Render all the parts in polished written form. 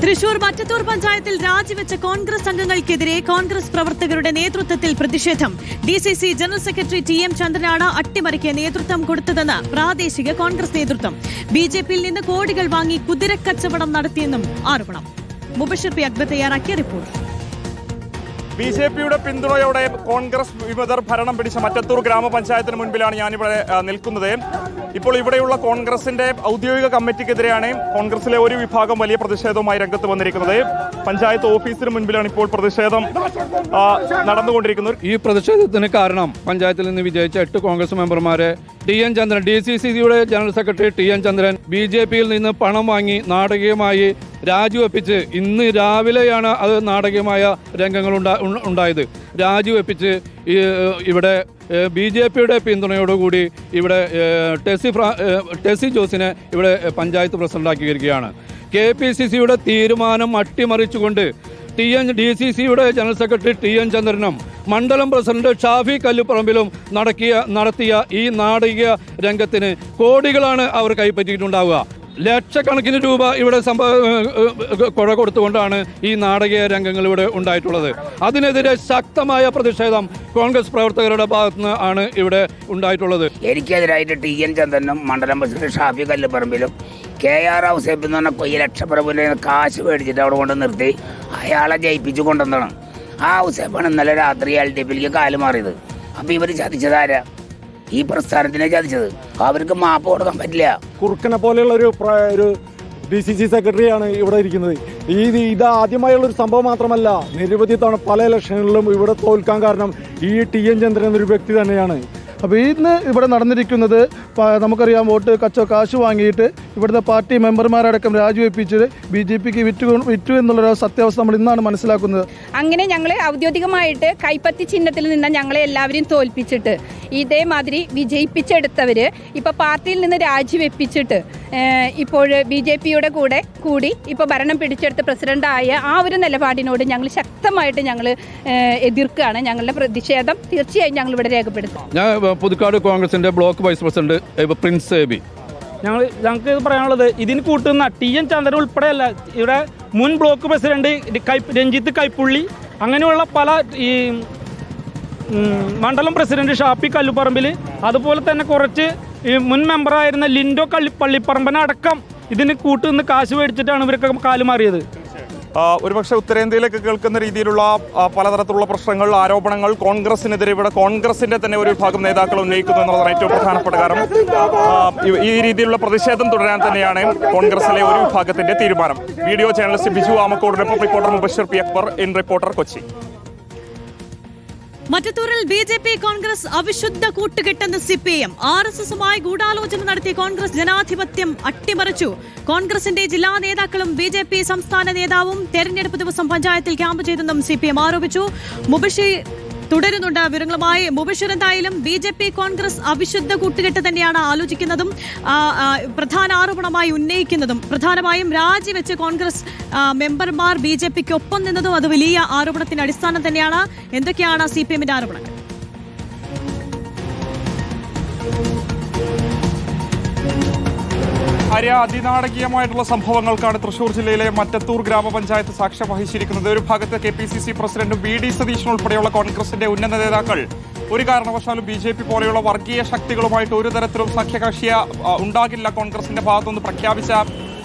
തൃശൂർ മറ്റത്തൂർ പഞ്ചായത്തിൽ രാജിവെച്ച കോൺഗ്രസ് അംഗങ്ങൾക്കെതിരെ കോൺഗ്രസ് പ്രവർത്തകരുടെ നേതൃത്വത്തിൽ പ്രതിഷേധം. DCC general secretary T M. ചന്ദ്രനാണ് അട്ടിമറിക്ക് നേതൃത്വം കൊടുത്തതെന്ന് പ്രാദേശിക കോൺഗ്രസ് നേതൃത്വം. ബിജെപിയിൽ നിന്ന് കോടികൾ വാങ്ങി കുതിരക്കച്ചവടം നടത്തിയെന്നും ആരോപണം. മുബഷിർ പി അക്ബർ തയ്യാറാക്കിയ റിപ്പോർട്ട്. ബിജെപിയുടെ പിന്തുണയോടെ കോൺഗ്രസ് വിമതർ ഭരണം പിടിച്ച മറ്റത്തൂർ ഗ്രാമപഞ്ചായത്തിന് മുൻപിലാണ് ഞാനിവിടെ നിൽക്കുന്നത്. ഇപ്പോൾ ഇവിടെയുള്ള കോൺഗ്രസിന്റെ ഔദ്യോഗിക കമ്മിറ്റിക്കെതിരെയാണ് കോൺഗ്രസിലെ ഒരു വിഭാഗം വലിയ പ്രതിഷേധവുമായി രംഗത്ത് വന്നിരിക്കുന്നത്. പഞ്ചായത്ത് ഓഫീസിന് മുൻപിലാണ് ഇപ്പോൾ പ്രതിഷേധം നടന്നുകൊണ്ടിരിക്കുന്നത്. ഈ പ്രതിഷേധത്തിന് കാരണം പഞ്ചായത്തിൽ നിന്ന് വിജയിച്ച 8 കോൺഗ്രസ് മെമ്പർമാരെ ടി.എൻ. ചന്ദ്രൻ, DCCയുടെ ജനറൽ സെക്രട്ടറി ടി.എൻ. ചന്ദ്രൻ ബിജെപിയിൽ നിന്ന് പണം വാങ്ങി നാടകീയമായി രാജിവെപ്പിച്ച്, ഇന്ന് രാവിലെയാണ് അത് നാടകീയമായ രംഗങ്ങൾ ഉണ്ടായത്. രാജിവെപ്പിച്ച് ഇവിടെ ബിജെപിയുടെ പിന്തുണയോടുകൂടി ഇവിടെ ടെസി ജോസിനെ ഇവിടെ പഞ്ചായത്ത് പ്രസിഡന്റാക്കിയിരിക്കുകയാണ്. KPCCയുടെ തീരുമാനം അട്ടിമറിച്ചുകൊണ്ട് DCCയുടെ ജനറൽ സെക്രട്ടറി ടി.എൻ. ചന്ദ്രനും മണ്ഡലം പ്രസിഡന്റ് ഷാഫി കല്ലുപറമ്പിലും നടത്തിയ ഈ നാടകീയ രംഗത്തിന് കോടികളാണ് അവർ കൈപ്പറ്റിയിട്ടുണ്ടാവുക. ലക്ഷക്കണക്കിന് രൂപ ഇവിടെ കൊഴ കൊടുത്തുകൊണ്ടാണ് ഈ നാടകീയ രംഗങ്ങൾ ഇവിടെ ഉണ്ടായിട്ടുള്ളത്. അതിനെതിരെ ശക്തമായ പ്രതിഷേധം കോൺഗ്രസ് പ്രവർത്തകരുടെ ഭാഗത്തുനിന്ന് ആണ് ഇവിടെ ഉണ്ടായിട്ടുള്ളത്. എനിക്കെതിരായിട്ട് ടി.എൻ. ചന്ദ്രനും മണ്ഡലം പ്രസിഡന്റ് ഷാഫി കല്ലുപറമ്പിലും KR ഔസേപ്പ് എന്ന് പറഞ്ഞ ഈ ലക്ഷപ്രഭുവിൻ്റെ കാശ് മേടിച്ചിട്ട് അവിടെ കൊണ്ട് നിർത്തി അയാളെ ജയിപ്പിച്ചു കൊണ്ടുവന്നാണ്. ആ ഔസേപ്പാണ് ഇന്നലെ രാത്രി LDPയിലേക്ക് കാല് മാറിയത്. അപ്പം ഇവർ ചതിച്ചതാരാ? ഈ പ്രസ്ഥാനത്തിനെ ചതിച്ചത്. അവർക്ക് മാപ്പ് കൊടുക്കാൻ പറ്റില്ല. കുറുക്കനെ പോലെയുള്ള ഒരു DCC സെക്രട്ടറിയാണ് ഇവിടെ ഇരിക്കുന്നത്. ഇത് ആദ്യമായുള്ളൊരു സംഭവം മാത്രമല്ല, നിരവധി തവണ പല ഇലക്ഷനുകളിലും ഇവിടെ തോൽക്കാൻ കാരണം ഈ ടി.എൻ. ചന്ദ്രൻ എന്നൊരു വ്യക്തി തന്നെയാണ്. അപ്പോൾ ഇന്ന് ഇവിടെ നടന്നിരിക്കുന്നത് നമുക്കറിയാം, കാശ് വാങ്ങിയിട്ട് ഇവിടുത്തെ പാർട്ടി മെമ്പർമാരടക്കം രാജിവെപ്പിച്ചത് BJPക്ക് വിറ്റു എന്നുള്ളൊരു സത്യാവസ്ഥ നമ്മൾ ഇന്നാണ് മനസ്സിലാക്കുന്നത്. അങ്ങനെ ഞങ്ങൾ ഔദ്യോഗികമായിട്ട് കൈപ്പത്തി ചിഹ്നത്തിൽ നിന്ന് ഞങ്ങളെ എല്ലാവരെയും തോൽപ്പിച്ചിട്ട് ഇതേമാതിരി വിജയിപ്പിച്ചെടുത്തവർ ഇപ്പോൾ പാർട്ടിയിൽ നിന്ന് രാജിവെപ്പിച്ചിട്ട് ഇപ്പോൾ BJPയുടെ കൂടി ഇപ്പോൾ ഭരണം പിടിച്ചെടുത്ത് പ്രസിഡന്റായ ആ ഒരു നിലപാടിനോട് ഞങ്ങൾ ശക്തമായിട്ട് എതിർക്കുകയാണ്. ഞങ്ങളുടെ പ്രതിഷേധം തീർച്ചയായും ഞങ്ങൾ ഇവിടെ രേഖപ്പെടുത്തും. ഞാൻ പുതുക്കാട് കോൺഗ്രസിന്റെ block vice president Prince Eby. ഞങ്ങൾക്ക് പറയാനുള്ളത്, ഇതിന് കൂട്ടുന്ന ടി.എൻ. ചന്ദ്രൻ ഉൾപ്പെടെയല്ല, ഇവിടെ മുൻ ബ്ലോക്ക് പ്രസിഡന്റ് രഞ്ജിത്ത് കൈപ്പുള്ളി, അങ്ങനെയുള്ള പല ഈ മണ്ഡലം പ്രസിഡന്റ് ഷാഫി കല്ലുപറമ്പിൽ, അതുപോലെ തന്നെ കുറച്ച് മുൻ മെമ്പറായിരുന്ന ലിൻഡോ പള്ളിപ്പറമ്പനടക്കം ഇതിന് കൂട്ടുനിന്ന് കാശ് മേടിച്ചിട്ടാണ് ഇവരൊക്കെ കാലുമാറിയത്. ഒരുപക്ഷെ ഉത്തരേന്ത്യയിലേക്ക് കേൾക്കുന്ന രീതിയിലുള്ള പലതരത്തിലുള്ള പ്രശ്നങ്ങൾ, ആരോപണങ്ങൾ കോൺഗ്രസിനെതിരെ ഇവിടെ കോൺഗ്രസിന്റെ തന്നെ ഒരു വിഭാഗം നേതാക്കൾ ഉന്നയിക്കുന്നു എന്നുള്ളതാണ് ഏറ്റവും പ്രധാനപ്പെട്ട കാരണം. ഈ രീതിയിലുള്ള പ്രതിഷേധം തുടരാൻ തന്നെയാണ് കോൺഗ്രസിലെ ഒരു വിഭാഗത്തിന്റെ തീരുമാനം. വീഡിയോ ജേർണലിസ്റ്റ് ബിജു ആമക്കോടിനൊപ്പം reporter Mubashir P Akbar, in reporter, Kochi. മറ്റത്തൂരിൽ BJP കോൺഗ്രസ് അവിശുദ്ധ കൂട്ടുകെട്ടെന്ന് CPM. RSSുമായി ഗൂഢാലോചന നടത്തിയ കോൺഗ്രസ് ജനാധിപത്യം അട്ടിമറിച്ചു. കോൺഗ്രസിന്റെ ജില്ലാ നേതാക്കളും BJP സംസ്ഥാന നേതാവും തെരഞ്ഞെടുപ്പ് ദിവസം പഞ്ചായത്തിൽ ക്യാമ്പ് ചെയ്തെന്നും CPM ആരോപിച്ചു. മുബഷിർ തുടരുന്നുണ്ട് വിവരങ്ങളുമായി. മുബഷിർ, എന്തായാലും BJP കോൺഗ്രസ് അവിശുദ്ധ കൂട്ടുകെട്ട് തന്നെയാണ് ആലോചിക്കുന്നതും പ്രധാന ആരോപണമായി ഉന്നയിക്കുന്നതും. പ്രധാനമായും രാജിവെച്ച് കോൺഗ്രസ് മെമ്പർമാർ BJPക്ക് ഒപ്പം നിന്നതും അത് വലിയ ആരോപണത്തിന്റെ അടിസ്ഥാനം തന്നെയാണ്. എന്തൊക്കെയാണ് CPMന്റെ ആരോപണങ്ങൾ? അതിനാടകീയമായിട്ടുള്ള സംഭവങ്ങൾക്കാണ് തൃശൂർ ജില്ലയിലെ മറ്റത്തൂർ ഗ്രാമപഞ്ചായത്ത് സാക്ഷ്യം വഹിച്ചിരിക്കുന്നത്. ഒരു ഭാഗത്ത് KPCC പ്രസിഡന്റ് VD സതീശൻ ഉൾപ്പെടെയുള്ള കോൺഗ്രസിന്റെ ഉന്നത നേതാക്കൾ ഒരു കാരണവശാലും BJP പോലെയുള്ള വർഗീയ ശക്തികളുമായിട്ട് ഒരു തരത്തിലും സഖ്യകക്ഷിയ ഉണ്ടാകില്ല കോൺഗ്രസിന്റെ ഭാഗത്തുനിന്ന് പ്രഖ്യാപിച്ച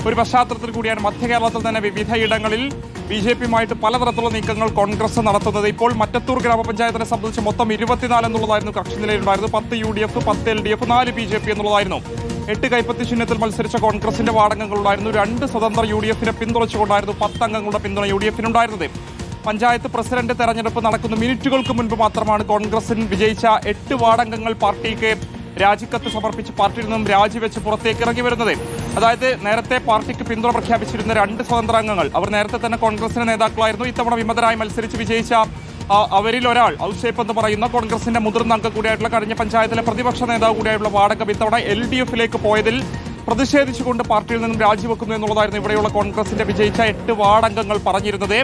ഒരു പശ്ചാത്തലത്തിൽ കൂടിയാണ് മധ്യകേരളത്തിൽ തന്നെ വിവിധയിടങ്ങളിൽ BJPയുമായിട്ട് പലതരത്തിലുള്ള നീക്കങ്ങൾ കോൺഗ്രസ് നടത്തുന്നത്. ഇപ്പോൾ മറ്റത്തൂർ ഗ്രാമപഞ്ചായത്തിനെ സംബന്ധിച്ച് മൊത്തം 24 എന്നുള്ളതായിരുന്നു കക്ഷി നിലയിലുണ്ടായിരുന്നു. 10 UDF, 10 LDF, 4 BJP എന്നുള്ളതായിരുന്നു. 8 കൈപ്പത്തി ചിഹ്നത്തിൽ മത്സരിച്ച കോൺഗ്രസിന്റെ വാർഡംഗങ്ങളുണ്ടായിരുന്നു. 2 സ്വതന്ത്ര UDFനെ പിന്തുണച്ചുകൊണ്ടായിരുന്നു 10 അംഗങ്ങളുടെ പിന്തുണ UDFനുണ്ടായിരുന്നത്. പഞ്ചായത്ത് പ്രസിഡന്റ് തെരഞ്ഞെടുപ്പ് നടക്കുന്ന മിനിറ്റുകൾക്ക് മുൻപ് മാത്രമാണ് കോൺഗ്രസിന് വിജയിച്ച 8 വാർഡംഗങ്ങൾ പാർട്ടിക്ക് രാജിക്കത്ത് സമർപ്പിച്ച് പാർട്ടിയിൽ നിന്നും രാജിവെച്ച് പുറത്തേക്ക് ഇറങ്ങി വരുന്നത്. അതായത് നേരത്തെ പാർട്ടിക്ക് പിന്തുണ പ്രഖ്യാപിച്ചിരുന്ന 2 സ്വതന്ത്ര അംഗങ്ങൾ, അവർ നേരത്തെ തന്നെ കോൺഗ്രസിന്റെ നേതാക്കളായിരുന്നു. ഇത്തവണ വിമതരായി മത്സരിച്ച് വിജയിച്ച അവരിൽ ഒരാൾ ഔസേപ്പ് എന്ന് പറയുന്ന കോൺഗ്രസിന്റെ മുതിർന്ന അംഗം കൂടിയായിട്ടുള്ള കഴിഞ്ഞ പഞ്ചായത്തിലെ പ്രതിപക്ഷ നേതാവ് കൂടിയായിട്ടുള്ള വാർഡംഗം ഇത്തവണ LDFയിലേക്ക് പോയതിൽ പ്രതിഷേധിച്ചുകൊണ്ട് പാർട്ടിയിൽ നിന്നും രാജിവെക്കുന്നു എന്നുള്ളതായിരുന്നു ഇവിടെയുള്ള കോൺഗ്രസിന്റെ വിജയിച്ച 8 വാർഡംഗങ്ങൾ പറഞ്ഞിരുന്നത്.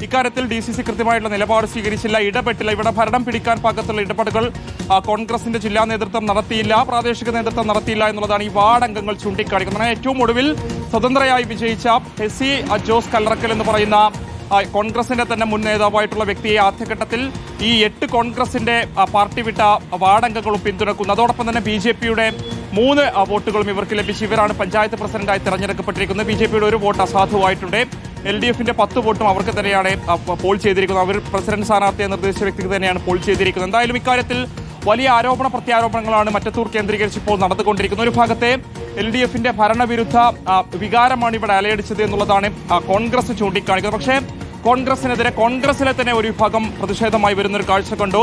ഇക്കാര്യത്തിൽ DCC കൃത്യമായിട്ടുള്ള നിലപാട് സ്വീകരിച്ചില്ല, ഇടപെട്ടില്ല. ഇവിടെ ഭരണം പിടിക്കാൻ പാകത്തുള്ള ഇടപെടലുകൾ കോൺഗ്രസിന്റെ ജില്ലാ നേതൃത്വം നടത്തിയില്ല, പ്രാദേശിക നേതൃത്വം നടത്തിയില്ല എന്നുള്ളതാണ് ഈ വാർഡ് അംഗങ്ങൾ ചൂണ്ടിക്കാണിക്കുന്നത്. ഏറ്റവും ഒടുവിൽ സ്വതന്ത്രയായി വിജയിച്ച ഹെസി ജോസ് കല്ലറക്കൽ എന്ന് പറയുന്ന കോൺഗ്രസിന്റെ തന്നെ മുൻ നേതാവായിട്ടുള്ള വ്യക്തിയെ ആദ്യഘട്ടത്തിൽ ഈ 8 കോൺഗ്രസിന്റെ പാർട്ടി വിട്ട വാർഡംഗങ്ങളും പിന്തുണക്കുന്നു. അതോടൊപ്പം തന്നെ BJPയുടെ 3 വോട്ടുകളും ഇവർക്ക് ലഭിച്ചു. ഇവരാണ് പഞ്ചായത്ത് പ്രസിഡന്റായി തെരഞ്ഞെടുക്കപ്പെട്ടിരിക്കുന്നത്. BJPയുടെ 1 വോട്ട് അസാധുവായിട്ടുണ്ട്. LDFന്റെ 10 വോട്ടും അവർക്ക് തന്നെയാണ് പോൾ ചെയ്തിരിക്കുന്നത്. അവർ പ്രസിഡന്റ് സ്ഥാനാർത്ഥിയെ നിർദ്ദേശിച്ച വ്യക്തിക്ക് തന്നെയാണ് പോൾ ചെയ്തിരിക്കുന്നത്. എന്തായാലും ഇക്കാര്യത്തിൽ വലിയ ആരോപണ പ്രത്യാരോപണങ്ങളാണ് മറ്റത്തൂർ കേന്ദ്രീകരിച്ച് ഇപ്പോൾ നടന്നുകൊണ്ടിരിക്കുന്നത്. ഒരു ഭാഗത്തെ LDFന്റെ ഭരണവിരുദ്ധ വികാരമാണ് ഇവിടെ അലയടിച്ചത് എന്നുള്ളതാണ് കോൺഗ്രസ് ചൂണ്ടിക്കാണിക്കുന്നത്. പക്ഷേ കോൺഗ്രസിനെതിരെ കോൺഗ്രസിലെ തന്നെ ഒരു വിഭാഗം പ്രതിഷേധമായി വരുന്നൊരു കാഴ്ച കണ്ടു.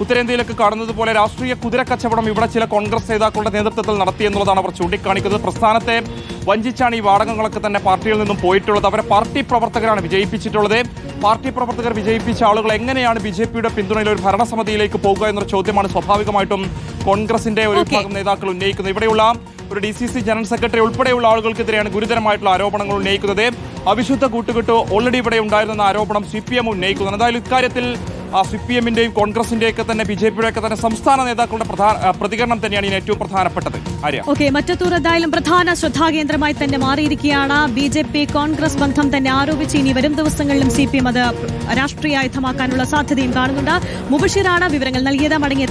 ഉത്തരേന്ത്യയിലേക്ക് കാണുന്നത് പോലെ രാഷ്ട്രീയ കുതിരക്കച്ചവടം ഇവിടെ ചില കോൺഗ്രസ് നേതാക്കളുടെ നേതൃത്വത്തിൽ നടത്തിയെന്നുള്ളതാണ് അവർ ചൂണ്ടിക്കാണിക്കുന്നത്. പ്രസ്ഥാനത്തെ വഞ്ചിച്ചാണ് ഈ വാടകങ്ങളൊക്കെ തന്നെ പാർട്ടിയിൽ നിന്നും പോയിട്ടുള്ളത്. അവരെ പാർട്ടി പ്രവർത്തകരാണ് വിജയിപ്പിച്ചിട്ടുള്ളത്. പാർട്ടി പ്രവർത്തകർ വിജയിപ്പിച്ച ആളുകൾ എങ്ങനെയാണ് BJPയുടെ പിന്തുണയിൽ ഒരു ഭരണസമിതിയിലേക്ക് പോകുക എന്നൊരു ചോദ്യമാണ് സ്വാഭാവികമായിട്ടും കോൺഗ്രസിന്റെ ഒരു വിഭാഗം നേതാക്കൾ ഉന്നയിക്കുന്നത്. ഇവിടെയുള്ള ഒരു DCC ജനറൽ സെക്രട്ടറി ഉൾപ്പെടെയുള്ള ആളുകൾക്കെതിരെയാണ് ഗുരുതരമായിട്ടുള്ള ആരോപണങ്ങൾ ഉന്നയിക്കുന്നത്. അവിശുദ്ധ കൂട്ടുകെട്ട് ഓൾറെഡി ഇവിടെ ഉണ്ടായിരുന്ന ആരോപണം CPM ഉന്നയിക്കുന്നത്. എന്തായാലും ഇക്കാര്യത്തിൽ CPMന്റെയും കോൺഗ്രസിന്റെയൊക്കെ തന്നെ BJPയുടെയൊക്കെ തന്നെ സംസ്ഥാന നേതാക്കളുടെ പ്രതികരണം തന്നെയാണ് ഇതിന് ഏറ്റവും പ്രധാനപ്പെട്ടത്. മറ്റത്തൂർ എന്തായാലും പ്രധാന ശ്രദ്ധാകേന്ദ്രമായി തന്നെ മാറിയിരിക്കുകയാണ്. BJP കോൺഗ്രസ് ബന്ധം തന്നെ ആരോപിച്ച് ഇനി വരും ദിവസങ്ങളിലും CPM അത് രാഷ്ട്രീയായുധമാക്കാനുള്ള സാധ്യതയും കാണുന്നുണ്ട്. മുബഷിറാണ് വിവരങ്ങൾ നൽകിയത്. മടങ്ങിയ